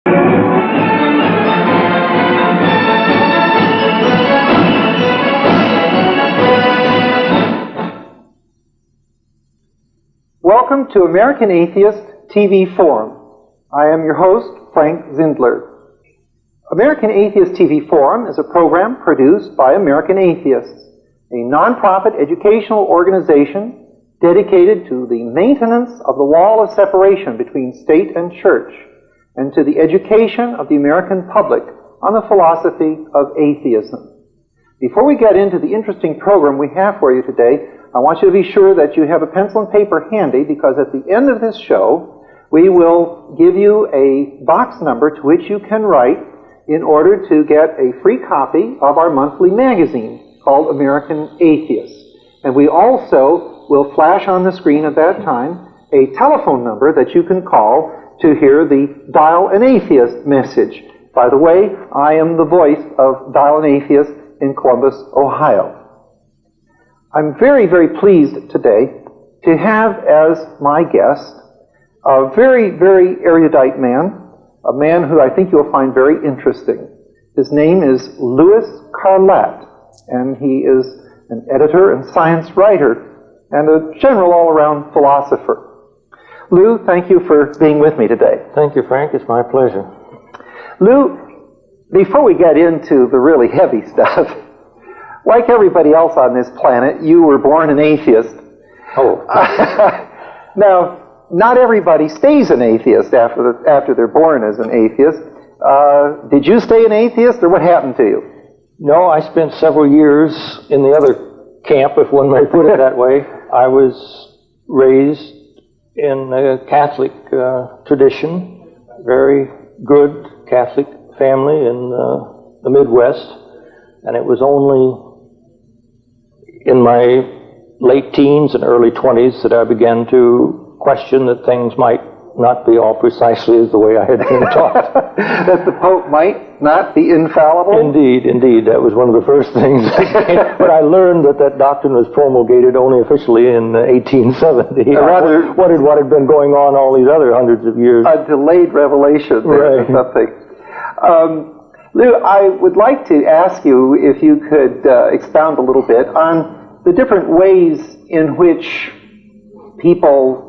Welcome to American Atheist TV Forum. I am your host, Frank Zindler. American Atheist TV Forum is a program produced by American Atheists, a nonprofit educational organization dedicated to the maintenance of the wall of separation between state and church, and to the education of the American public on the philosophy of atheism. Before we get into the interesting program we have for you today, I want you to be sure that you have a pencil and paper handy, because at the end of this show, we will give you a box number to which you can write in order to get a free copy of our monthly magazine called American Atheist. And we also will flash on the screen at that time a telephone number that you can call to hear the Dial an Atheist message. By the way, I am the voice of Dial an Atheist in Columbus, Ohio. I'm very, very pleased today to have as my guest a very, very erudite man, a man who I think you'll find very interesting. His name is Louis Carlat, and he is an editor and science writer and a general all-around philosopher. Lou, thank you for being with me today. Thank you, Frank. It's my pleasure. Lou, before we get into the really heavy stuff, like everybody else on this planet, you were born an atheist. Oh. Now, not everybody stays an atheist after they're born as an atheist. Did you stay an atheist, or what happened to you? No, I spent several years in the other camp, if one may put it that way. I was raised in a Catholic tradition, very good Catholic family in the Midwest, and it was only in my late teens and early 20s that I began to question that things might not be all precisely as the way I had been taught. That the Pope might not be infallible? Indeed, indeed. That was one of the first things. But I learned that that doctrine was promulgated only officially in 1870. What had been going on all these other hundreds of years? A delayed revelation or something. Lou, I would like to ask you if you could expound a little bit on the different ways in which people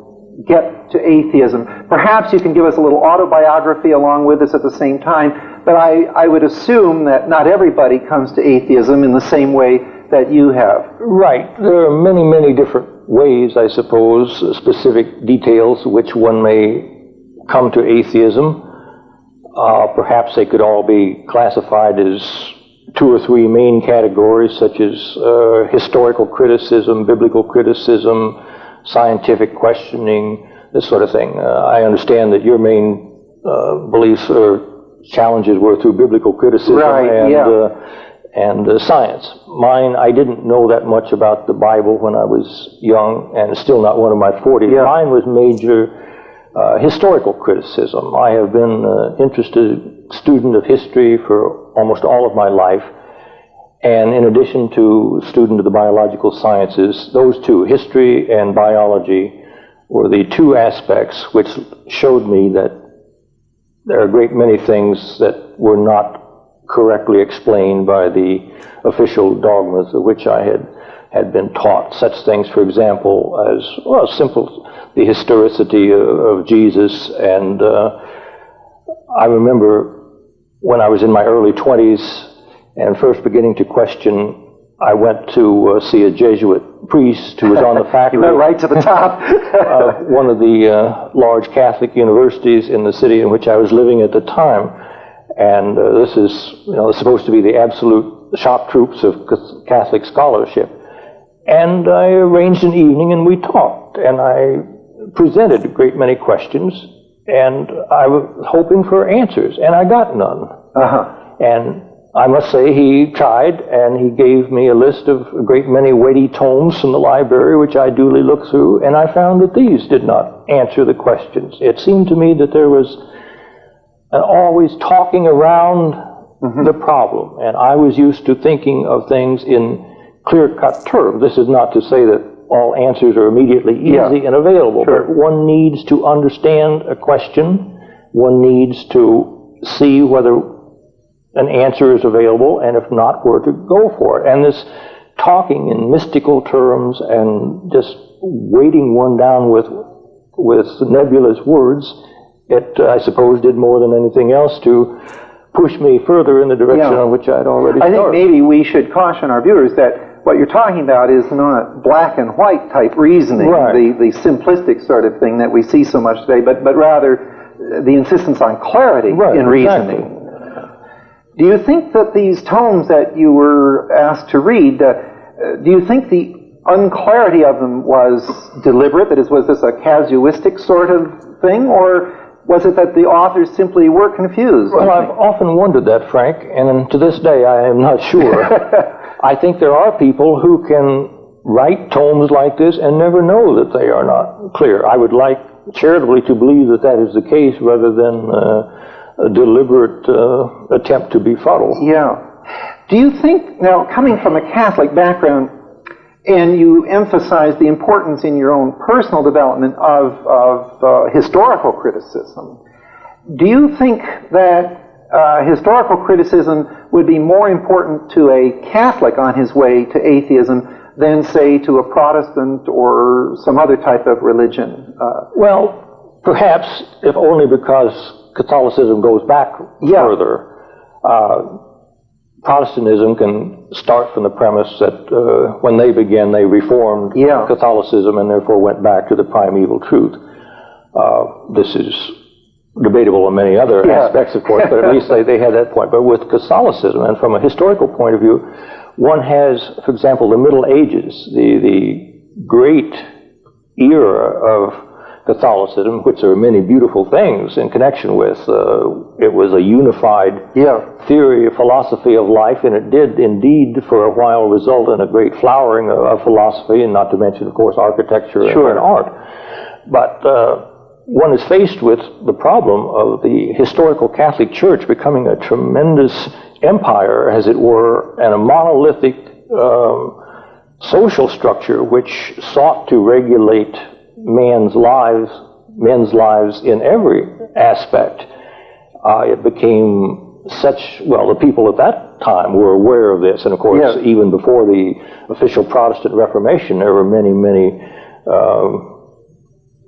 get to atheism. Perhaps you can give us a little autobiography along with this at the same time, but I would assume that not everybody comes to atheism in the same way that you have. Right. There are many, many different ways, I suppose, specific details which one may come to atheism. Perhaps they could all be classified as 2 or 3 main categories, such as historical criticism, biblical criticism, scientific questioning, this sort of thing. I understand that your main beliefs or challenges were through biblical criticism and science. Mine, I didn't know that much about the Bible when I was young, and still not one of my 40s. Yeah. Mine was major historical criticism. I have been an interested student of history for almost all of my life, and in addition to student of the biological sciences, those two, history and biology, were the 2 aspects which showed me that there are a great many things that were not correctly explained by the official dogmas of which I had been taught. Such things, for example, as, well, simple, the historicity of Jesus. And I remember when I was in my early 20s and first beginning to question, I went to see a Jesuit priest who was on the faculty. You went right to the top. One of the large Catholic universities in the city in which I was living at the time. And this is, supposed to be the absolute shock troops of Catholic scholarship. And I arranged an evening and we talked. And I presented a great many questions. And I was hoping for answers. And I got none. And I must say he tried, and he gave me a list of a great many weighty tomes from the library, which I duly looked through, and I found that these did not answer the questions. It seemed to me that there was always talking around the problem, and I was used to thinking of things in clear-cut terms. This is not to say that all answers are immediately easy and available, but one needs to understand a question, one needs to see whether an answer is available, and if not, where to go for it. And this talking in mystical terms and just weighting one down with nebulous words, it, I suppose, did more than anything else to push me further in the direction on which I'd already started. I think maybe we should caution our viewers that what you're talking about is not black and white type reasoning, the simplistic sort of thing that we see so much today, but rather the insistence on clarity in reasoning. Do you think that these tomes that you were asked to read, do you think the unclarity of them was deliberate? That is, was this a casuistic sort of thing, or was it that the authors simply were confused? Well, I've often wondered that, Frank, and to this day I am not sure. I think there are people who can write tomes like this and never know that they are not clear. I would like charitably to believe that that is the case rather than a deliberate attempt to befuddle. Yeah. Do you think, now coming from a Catholic background, and you emphasize the importance in your own personal development of historical criticism, do you think that historical criticism would be more important to a Catholic on his way to atheism than, say, to a Protestant or some other type of religion? Well, perhaps, if only because Catholicism goes back further. Protestantism can start from the premise that when they began, they reformed Catholicism and therefore went back to the primeval truth. This is debatable in many other aspects, of course, but at least they had that point. But with Catholicism, and from a historical point of view, one has, for example, the Middle Ages, the great era of Catholicism, which there are many beautiful things in connection with. It was a unified theory, philosophy of life, and it did indeed for a while result in a great flowering of philosophy, and not to mention, of course, architecture and art. But one is faced with the problem of the historical Catholic Church becoming a tremendous empire, as it were, and a monolithic social structure which sought to regulate men's lives in every aspect. It became such, well, the people at that time were aware of this, and of course, even before the official Protestant Reformation, there were many, many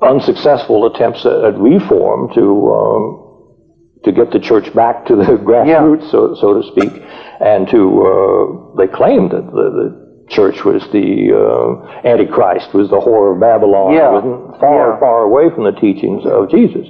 unsuccessful attempts at reform to get the church back to the grassroots, so to speak, and to they claimed that the church was the Antichrist, was the whore of Babylon, was far away from the teachings of Jesus.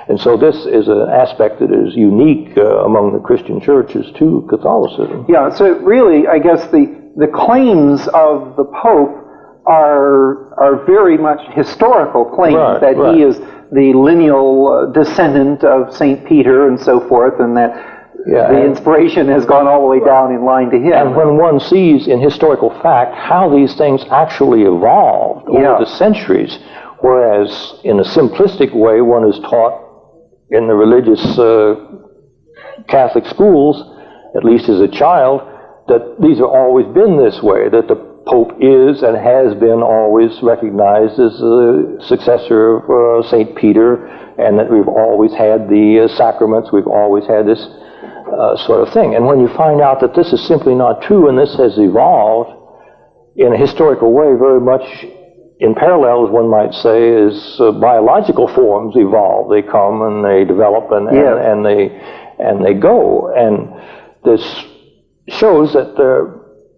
And so this is an aspect that is unique among the Christian churches to Catholicism. Yeah, so really, I guess the claims of the Pope are very much historical claims, that he is the lineal descendant of St. Peter and so forth, and that the inspiration has gone all the way down in line to him. And when one sees in historical fact how these things actually evolved over the centuries, whereas in a simplistic way one is taught in the religious Catholic schools, at least as a child, that these have always been this way, that the Pope is and has been always recognized as the successor of St. Peter, and that we've always had the sacraments, we've always had this sort of thing. And when you find out that this is simply not true, and this has evolved in a historical way very much in parallel, as one might say, as biological forms evolve. They come and they develop and they go. And this shows that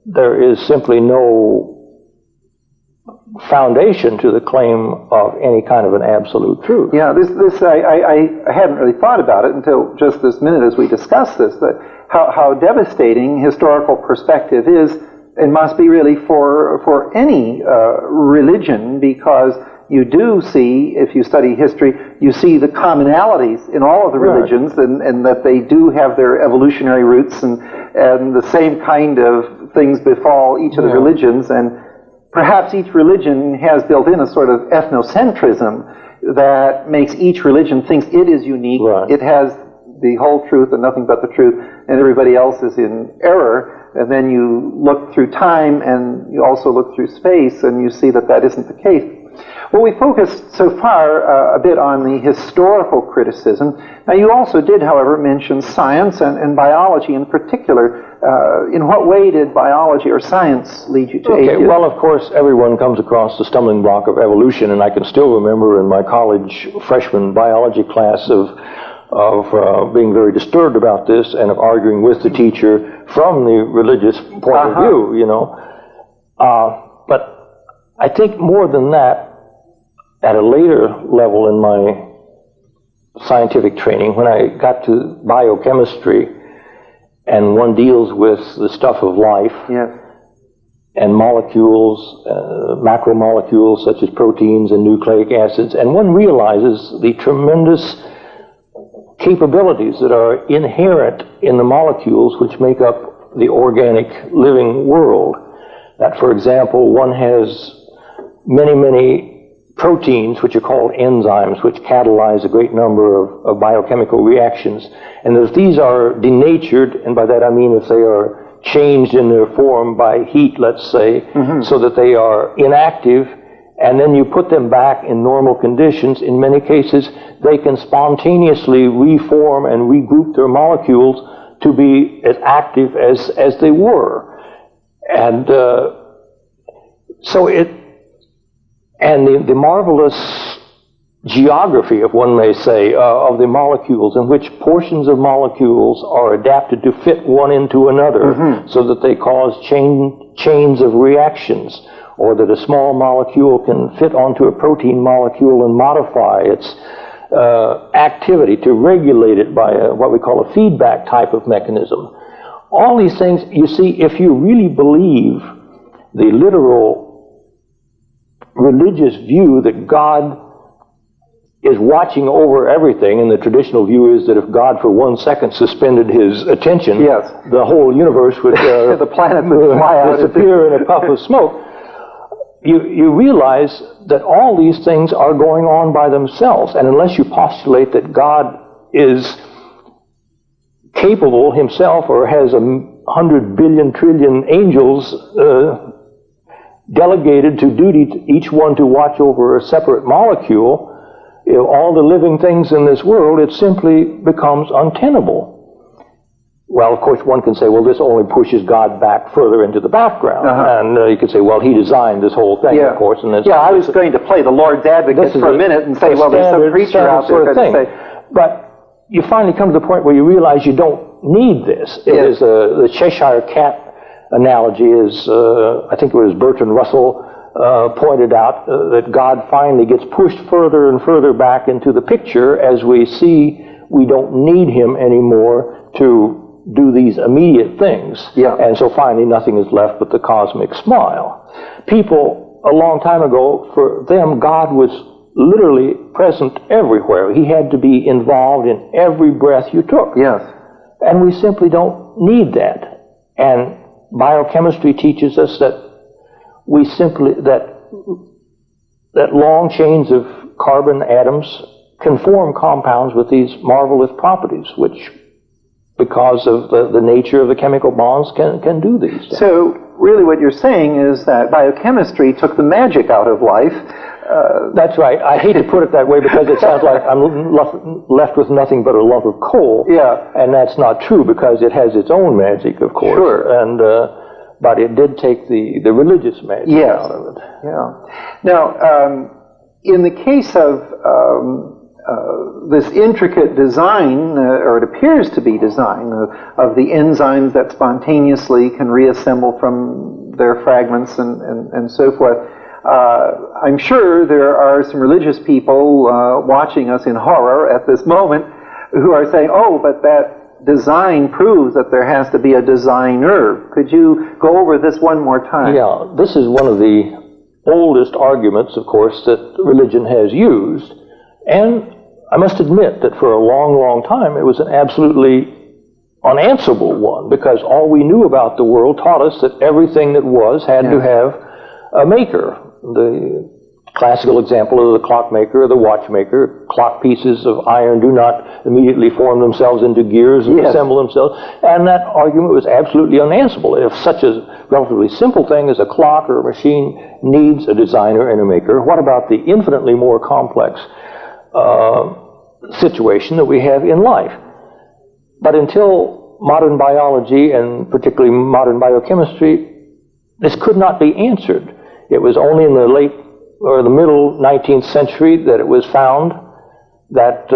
there is simply no foundation to the claim of any kind of an absolute truth. Yeah, I hadn't really thought about it until just this minute as we discussed this, that how devastating historical perspective is and must be really for any religion, because you do see, if you study history, you see the commonalities in all of the religions, and that they do have their evolutionary roots, and the same kind of things befall each of the religions, and perhaps each religion has built in a sort of ethnocentrism that makes each religion thinks it is unique, it has the whole truth and nothing but the truth, and everybody else is in error. and then you look through time and you also look through space, and you see that that isn't the case. Well, we focused so far a bit on the historical criticism. Now, you also did, however, mention science and biology in particular. In what way did biology or science lead you to atheism? Well, of course, everyone comes across the stumbling block of evolution, and I can still remember in my college freshman biology class of being very disturbed about this and of arguing with the teacher from the religious point of view, you know. But I think more than that, at a later level in my scientific training, when I got to biochemistry, and one deals with the stuff of life, yes, and molecules, macromolecules such as proteins and nucleic acids, and one realizes the tremendous capabilities that are inherent in the molecules which make up the organic living world. That, for example, one has many proteins which are called enzymes, which catalyze a great number of biochemical reactions. And if these are denatured, and by that I mean if they are changed in their form by heat, let's say, so that they are inactive, and then you put them back in normal conditions, in many cases they can spontaneously reform and regroup their molecules to be as active as they were. And the marvelous geography, if one may say, of the molecules, in which portions of molecules are adapted to fit one into another, so that they cause chains of reactions, or that a small molecule can fit onto a protein molecule and modify its activity to regulate it by what we call a feedback type of mechanism. All these things, you see, if you really believe the literal religious view that God is watching over everything, and the traditional view is that if God for 1 second suspended his attention, yes, the whole universe would the planet would fly out, disappear in a puff of smoke. You realize that all these things are going on by themselves, and unless you postulate that God is capable himself or has 100 billion trillion angels delegated to duty to each one to watch over a separate molecule, all the living things in this world, it simply becomes untenable. Well, of course, one can say, well, this only pushes God back further into the background. And you could say, well, he designed this whole thing, of course. And I was going to play the Lord's advocate for a minute and say, well, there's some creature out there that say... But you finally come to the point where you realize you don't need this. It is the Cheshire Cat analogy is, I think it was Bertrand Russell pointed out, that God finally gets pushed further and further back into the picture as we see we don't need him anymore to do these immediate things. And so finally nothing is left but the cosmic smile. People, a long time ago, for them, God was literally present everywhere. He had to be involved in every breath you took. And we simply don't need that. And biochemistry teaches us that we simply, that long chains of carbon atoms can form compounds with these marvelous properties, which, because of the nature of the chemical bonds, can do these things. So really what you're saying is that biochemistry took the magic out of life. That's right. I hate to put it that way because it sounds like I'm left with nothing but a lump of coal. And that's not true, because it has its own magic, of course. And but it did take the religious magic out of it. Now, in the case of this intricate design, or it appears to be design, of the enzymes that spontaneously can reassemble from their fragments and so forth, I'm sure there are some religious people watching us in horror at this moment who are saying, oh, but that design proves that there has to be a designer. Could you go over this one more time? This is one of the oldest arguments, of course, that religion has used. And I must admit that for a long, long time it was an absolutely unanswerable one, because all we knew about the world taught us that everything that was had to have a maker. The Classical example of the clockmaker or the watchmaker. Clock pieces of iron do not immediately form themselves into gears and assemble themselves. And that argument was absolutely unanswerable. If such a relatively simple thing as a clock or a machine needs a designer and a maker, what about the infinitely more complex situation that we have in life? But until modern biology, and particularly modern biochemistry, this could not be answered. It was only in the late or the middle 19th century that it was found that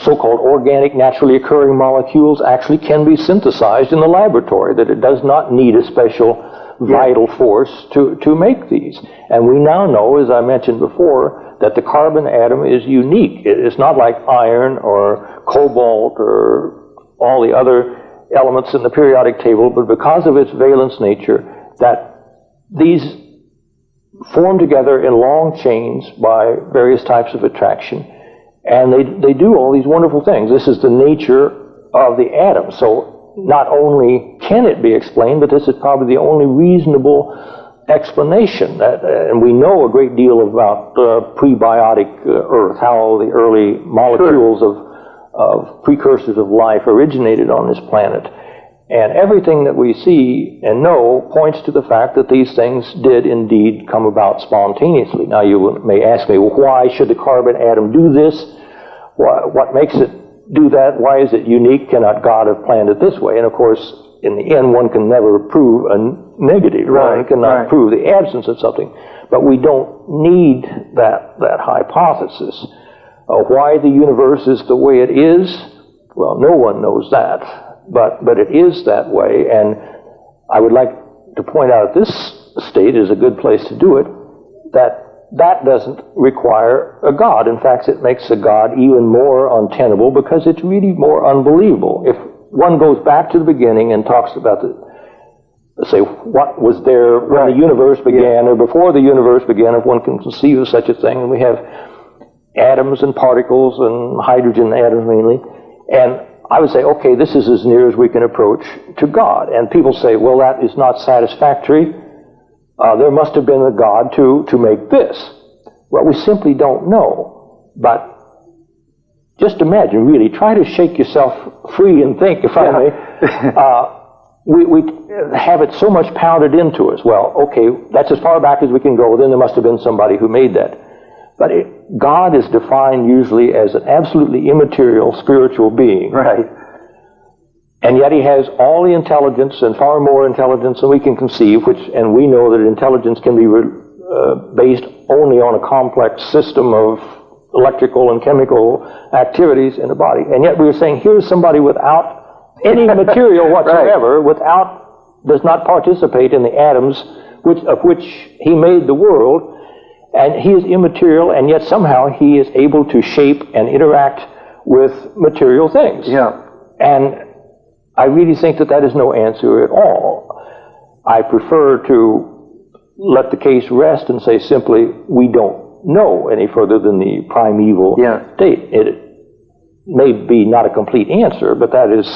so-called organic, naturally occurring molecules actually can be synthesized in the laboratory, that it does not need a special vital force to make these. And we now know, as I mentioned before, that the carbon atom is unique. It's not like iron or cobalt or all the other elements in the periodic table, but because of its valence nature, that these form together in long chains by various types of attraction, and they do all these wonderful things. This is the nature of the atom. So not only can it be explained, but this is probably the only reasonable explanation. And we know a great deal about prebiotic Earth, how the early molecules of precursors of life originated on this planet. And everything that we see and know points to the fact that these things did indeed come about spontaneously. Now you may ask me, well, why should the carbon atom do this? What makes it do that? Why is it unique? Cannot God have planned it this way? And of course, in the end, one can never prove a negative. One cannot prove the absence of something. But we don't need that hypothesis. Why the universe is the way it is? Well, no one knows that. But it is that way, and I would like to point out at this state is a good place to do it, that doesn't require a God. In fact, it makes a God even more untenable because it's really more unbelievable. If one goes back to the beginning and talks about say, what was there when the universe began or before the universe began, if one can conceive of such a thing, and we have atoms and particles and hydrogen atoms mainly, and I would say, okay, this is as near as we can approach to God. And people say, well, that is not satisfactory. There must have been a God to make this. Well, we simply don't know. But just imagine, really, try to shake yourself free and think, if I may. We have it so much pounded into us. Well, okay, that's as far back as we can go. Then there must have been somebody who made that. But God is defined usually as an absolutely immaterial spiritual being. Right. And yet he has all the intelligence and far more intelligence than we can conceive, and we know that intelligence can be based only on a complex system of electrical and chemical activities in the body. And yet we are saying, here's somebody without any material whatsoever, does not participate in the atoms of which he made the world. And he is immaterial, and yet somehow he is able to shape and interact with material things. Yeah. And I really think that is no answer at all. I prefer to let the case rest and say simply, we don't know any further than the primeval state. It may be not a complete answer, but that is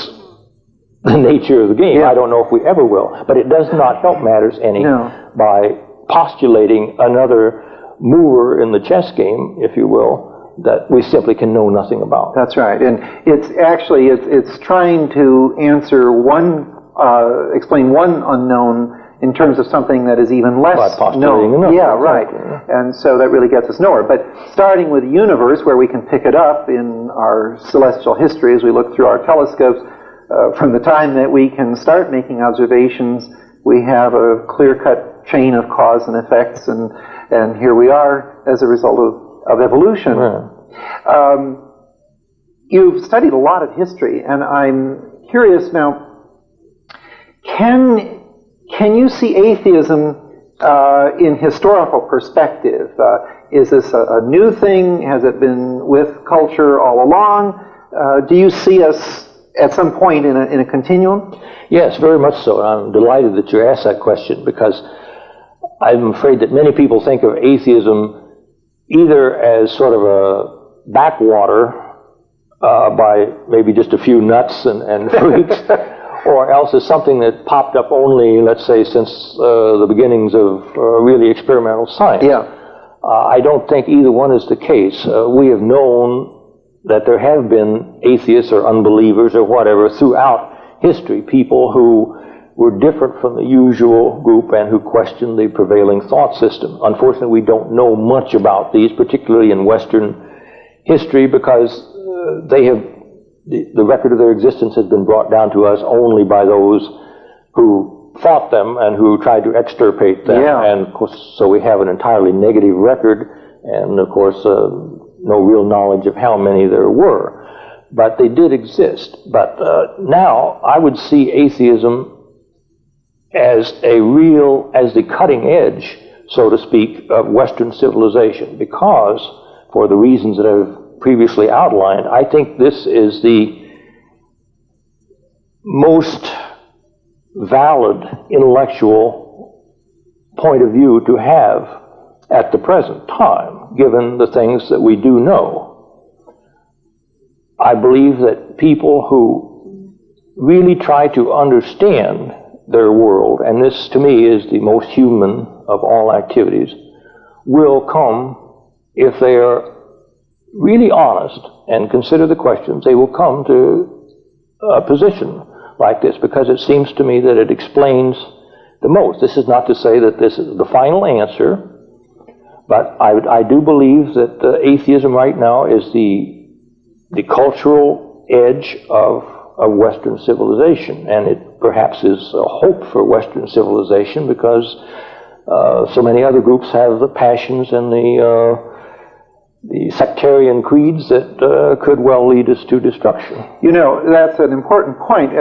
the nature of the game. I don't know if we ever will. But it does not help matters any by postulating another mover in the chess game, if you will, that we simply can know nothing about. That's right. And it's actually, it's trying to answer explain one unknown in terms of something that is even less known. And so that really gets us nowhere. But starting with the universe, where we can pick it up in our celestial history as we look through our telescopes, from the time that we can start making observations, we have a clear-cut chain of cause and effects, and here we are as a result of evolution. You've studied a lot of history, and I'm curious now, can you see atheism in historical perspective? Is this a new thing? Has it been with culture all along? Do you see us at some point in a continuum? Yes, very much so. I'm delighted that you asked that question, because I'm afraid that many people think of atheism either as sort of a backwater by maybe just a few nuts and freaks, or else it's something that popped up only, let's say, since the beginnings of really experimental science. Yeah. I don't think either one is the case. We have known that there have been atheists or unbelievers or whatever throughout history, people who were different from the usual group and who questioned the prevailing thought system. Unfortunately, we don't know much about these, particularly in Western history, because the record of their existence has been brought down to us only by those who fought them and who tried to extirpate them. Yeah. And of course, so we have an entirely negative record, and of course, no real knowledge of how many there were. But they did exist. But now I would see atheism as the cutting edge, so to speak, of Western civilization, because, for the reasons that I've previously outlined, I think this is the most valid intellectual point of view to have at the present time, given the things that we do know. I believe that people who really try to understand their world, and this to me is the most human of all activities, will come, if they are really honest and consider the questions, they will come to a position like this, because it seems to me that it explains the most. This is not to say that this is the final answer, but I do believe that atheism right now is the cultural edge of Western civilization, and it perhaps is a hope for Western civilization, because so many other groups have the passions and the sectarian creeds that could well lead us to destruction. You know, that's an important point.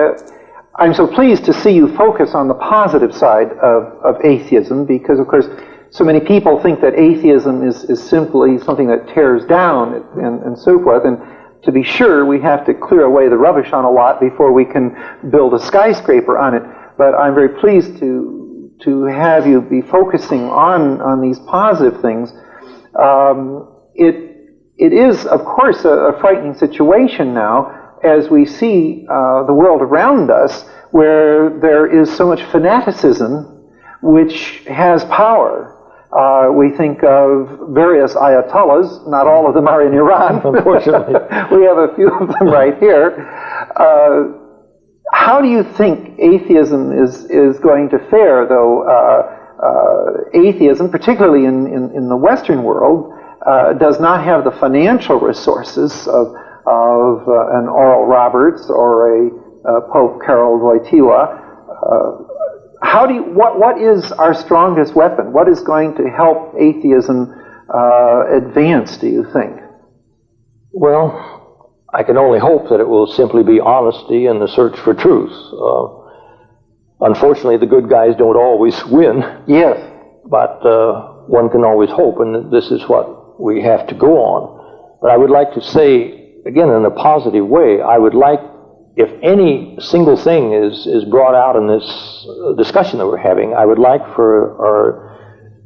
I'm so pleased to see you focus on the positive side of atheism, because, of course, so many people think that atheism is simply something that tears down and so forth. And to be sure, we have to clear away the rubbish on a lot before we can build a skyscraper on it. But I'm very pleased to have you be focusing on these positive things. It is, of course, a frightening situation now, as we see the world around us, where there is so much fanaticism which has power. We think of various ayatollahs. Not all of them are in Iran. Unfortunately. We have a few of them right here. How do you think atheism is going to fare, though? Atheism, particularly in the Western world, does not have the financial resources of an Oral Roberts or a Pope Karol Wojtyła. What is our strongest weapon? What is going to help atheism advance, do you think? Well, I can only hope that it will simply be honesty and the search for truth. Unfortunately, the good guys don't always win. Yes. But one can always hope, and this is what we have to go on. But I would like to say, again, in a positive way, I would like, if any single thing is brought out in this discussion that we're having, I would like for our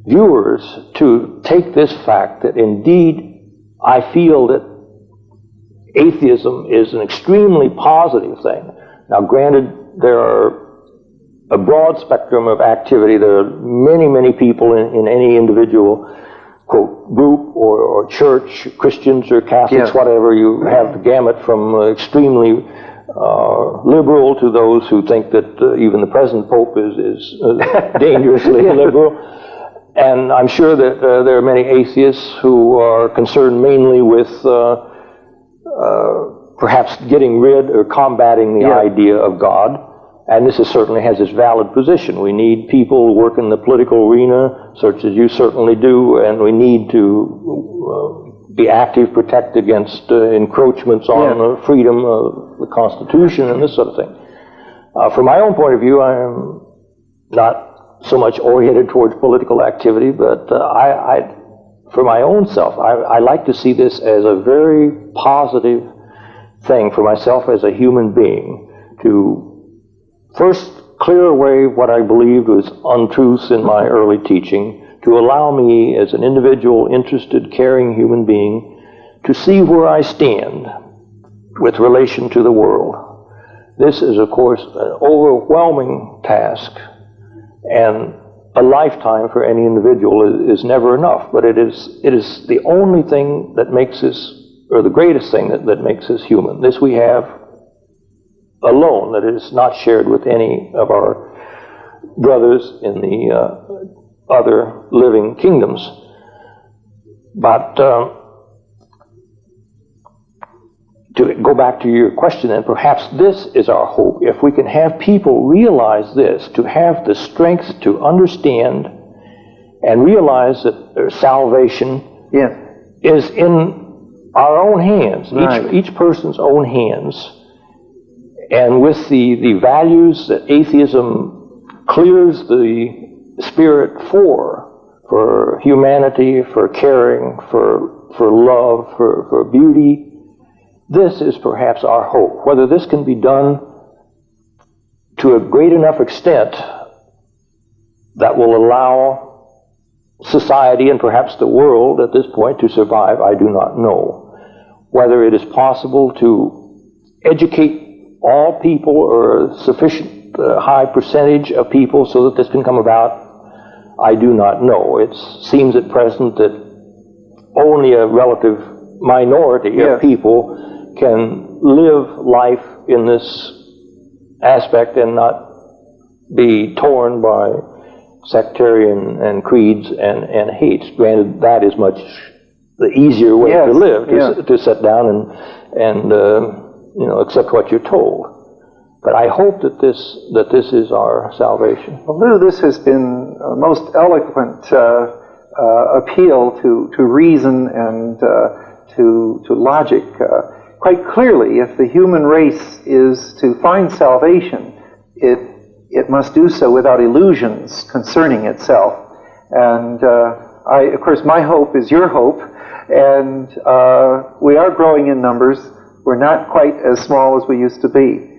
viewers to take this fact that indeed I feel that atheism is an extremely positive thing. Now, granted, there are a broad spectrum of activity. There are many, many people in any individual, quote, group or church, Christians or Catholics, whatever. You have the gamut from extremely liberal to those who think that even the present Pope is dangerously liberal. And I'm sure that there are many atheists who are concerned mainly with perhaps getting rid or combating the idea of God. And this certainly has its valid position. We need people who work in the political arena, such as you certainly do, and we need to be active, protect against encroachments on freedom of the Constitution and this sort of thing. From my own point of view, I am not so much oriented towards political activity, but for my own self, I like to see this as a very positive thing for myself as a human being, to first clear away what I believed was untruths in my early teaching, to allow me as an individual, interested, caring human being to see where I stand with relation to the world. This is, of course, an overwhelming task, and a lifetime for any individual is never enough, but it is the only thing that makes us, or the greatest thing that makes us human. This we have alone, that is not shared with any of our brothers in the other living kingdoms. But to go back to your question, and perhaps this is our hope, if we can have people realize this, to have the strength to understand and realize that their salvation is in our own hands, right. each person's own hands, and with the values that atheism clears the spirit for humanity, for caring, for love, for beauty. This is perhaps our hope. Whether this can be done to a great enough extent that will allow society and perhaps the world at this point to survive, I do not know. Whether it is possible to educate all people or a sufficient high percentage of people so that this can come about, I do not know. It seems at present that only a relative minority of people can live life in this aspect and not be torn by sectarian and creeds and hates. Granted, that is much the easier way to live, to sit down and accept what you're told. But I hope that this is our salvation. Well, Lou, this has been a most eloquent appeal to reason and to logic. Quite clearly, if the human race is to find salvation, it must do so without illusions concerning itself. And of course, my hope is your hope, and we are growing in numbers. We're not quite as small as we used to be.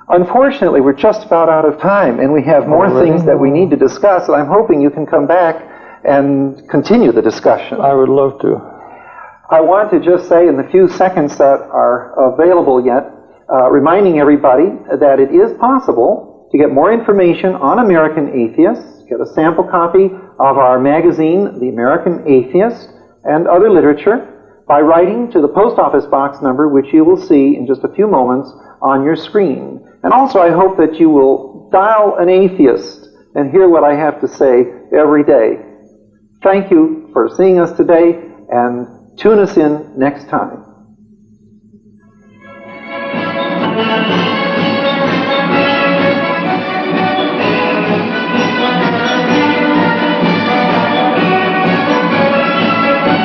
Unfortunately, we're just about out of time, and we have more things that we need to discuss, and I'm hoping you can come back and continue the discussion. I would love to. I want to just say in the few seconds that are available yet, reminding everybody that it is possible to get more information on American Atheists, get a sample copy of our magazine, The American Atheist, and other literature, by writing to the post office box number, which you will see in just a few moments on your screen. And also I hope that you will dial an atheist and hear what I have to say every day. Thank you for seeing us today, and tune us in next time.